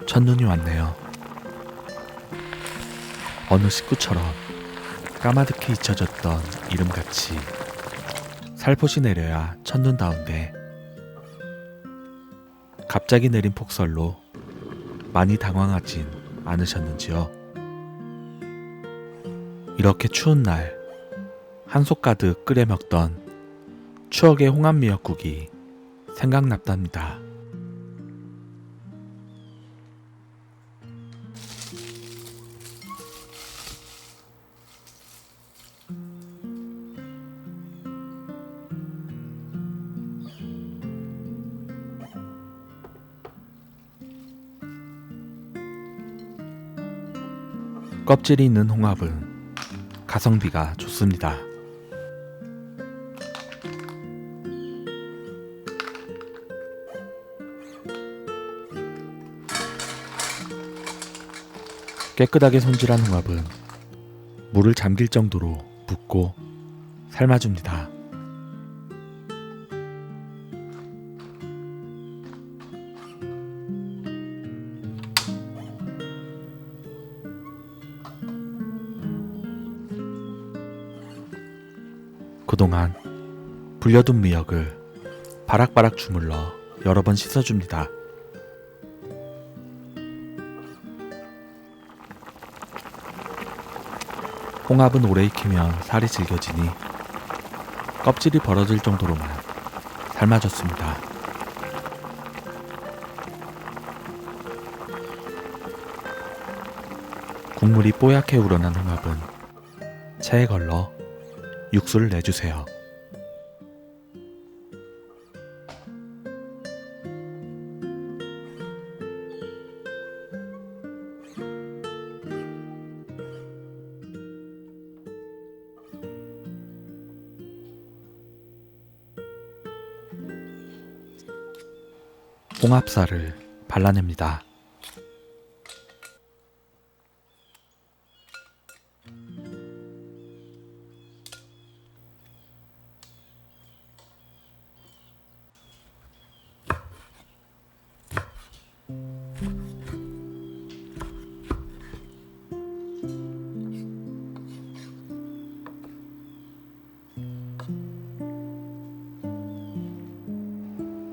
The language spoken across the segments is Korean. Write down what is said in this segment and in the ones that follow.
첫눈이 왔네요. 어느 식구처럼 까마득히 잊혀졌던 이름같이 살포시 내려야 첫눈다운데 갑자기 내린 폭설로 많이 당황하진 않으셨는지요? 이렇게 추운 날 한솥 가득 끓여 먹던 추억의 홍합 미역국이 생각났답니다. 껍질이 있는 홍합은 가성비가 좋습니다. 깨끗하게 손질한 홍합은 물을 잠길 정도로 붓고 삶아줍니다. 그동안 불려둔 미역을 바락바락 주물러 여러 번 씻어줍니다. 홍합은 오래 익히면 살이 질겨지니 껍질이 벌어질 정도로만 삶아줬습니다. 국물이 뽀얗게 우러난 홍합은 체에 걸러 육수를 내주세요. 홍합살을 발라냅니다.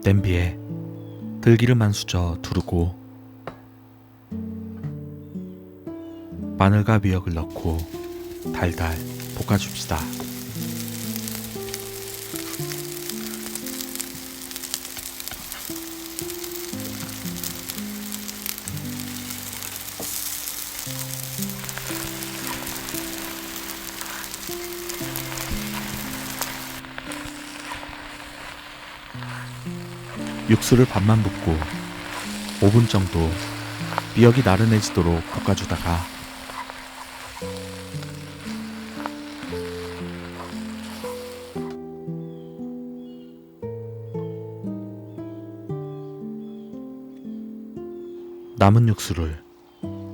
냄비에 들기름만 수저 두르고 마늘과 미역을 넣고 달달 볶아줍시다. 육수를 반만 붓고 5분 정도 미역이 나른해지도록 볶아주다가 남은 육수를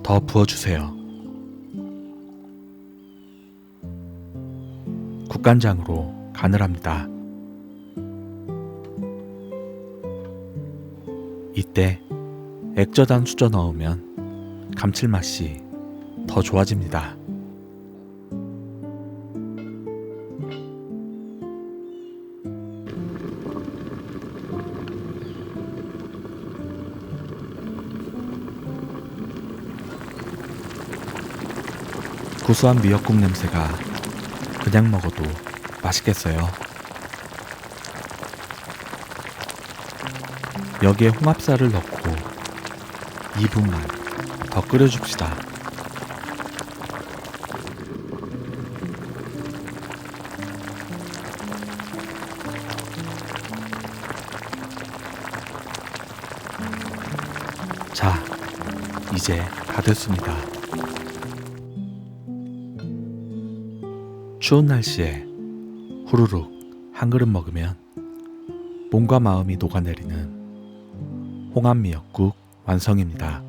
더 부어주세요. 국간장으로 간을 합니다. 이때 액젓한 수저 넣으면 감칠맛이 더 좋아집니다. 구수한 미역국 냄새가 그냥 먹어도 맛있겠어요. 여기에 홍합살을 넣고 2분만 더 끓여줍시다. 자, 이제 다 됐습니다. 추운 날씨에 후루룩 한 그릇 먹으면 몸과 마음이 녹아내리는 홍합 미역국 완성입니다.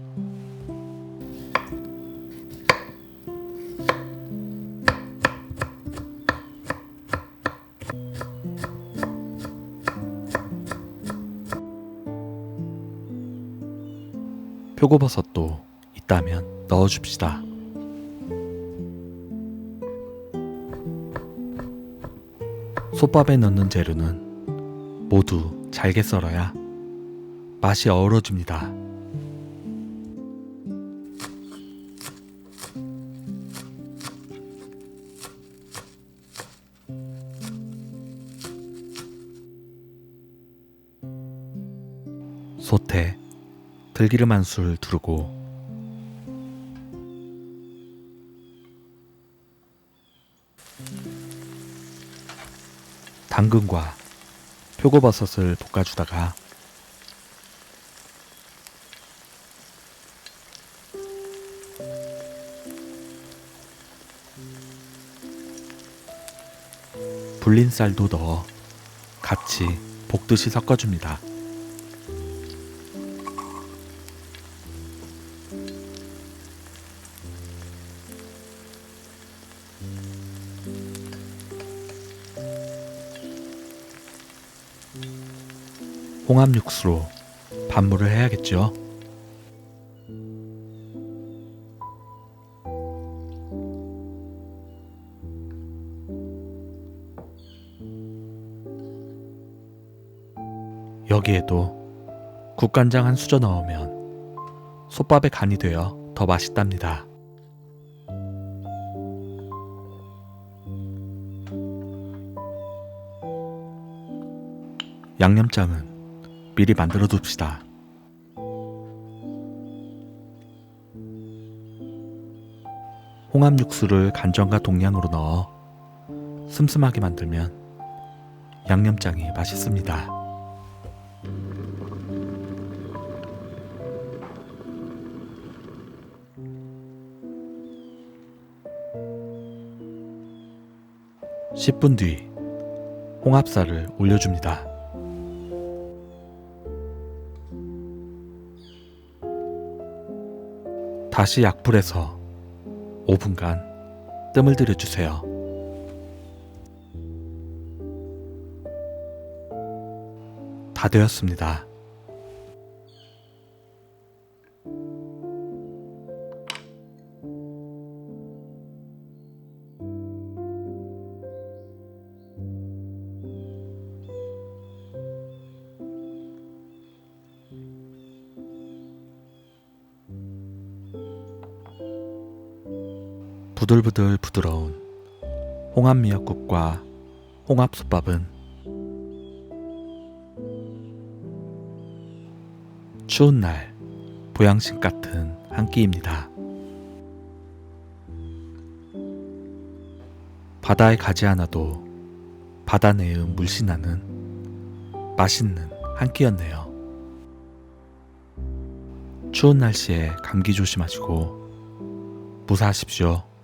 표고버섯도 있다면 넣어줍시다. 솥밥에 넣는 재료는 모두 잘게 썰어야 맛이 어우러집니다. 솥에 들기름 한 술 두르고 당근과 표고버섯을 볶아주다가 불린 쌀도 넣어 같이 볶듯이 섞어줍니다. 홍합 육수로 반물을 해야겠죠. 여기에도 국간장 한 수저 넣으면 솥밥에 간이 되어 더 맛있답니다. 양념장은 미리 만들어 둡시다. 홍합 육수를 간장과 동량으로 넣어 슴슴하게 만들면 양념장이 맛있습니다. (10분) 뒤 홍합살을 올려줍니다. 다시 약불에서 5분간 뜸을 들여주세요. 다 되었습니다. 부들부들 부드러운 홍합 미역국과 홍합솥밥은 추운 날 보양식 같은 한 끼입니다. 바다에 가지 않아도 바다 내의 물씨 나는 맛있는 한 끼였네요. 추운 날씨에 감기 조심하시고 무사하십시오.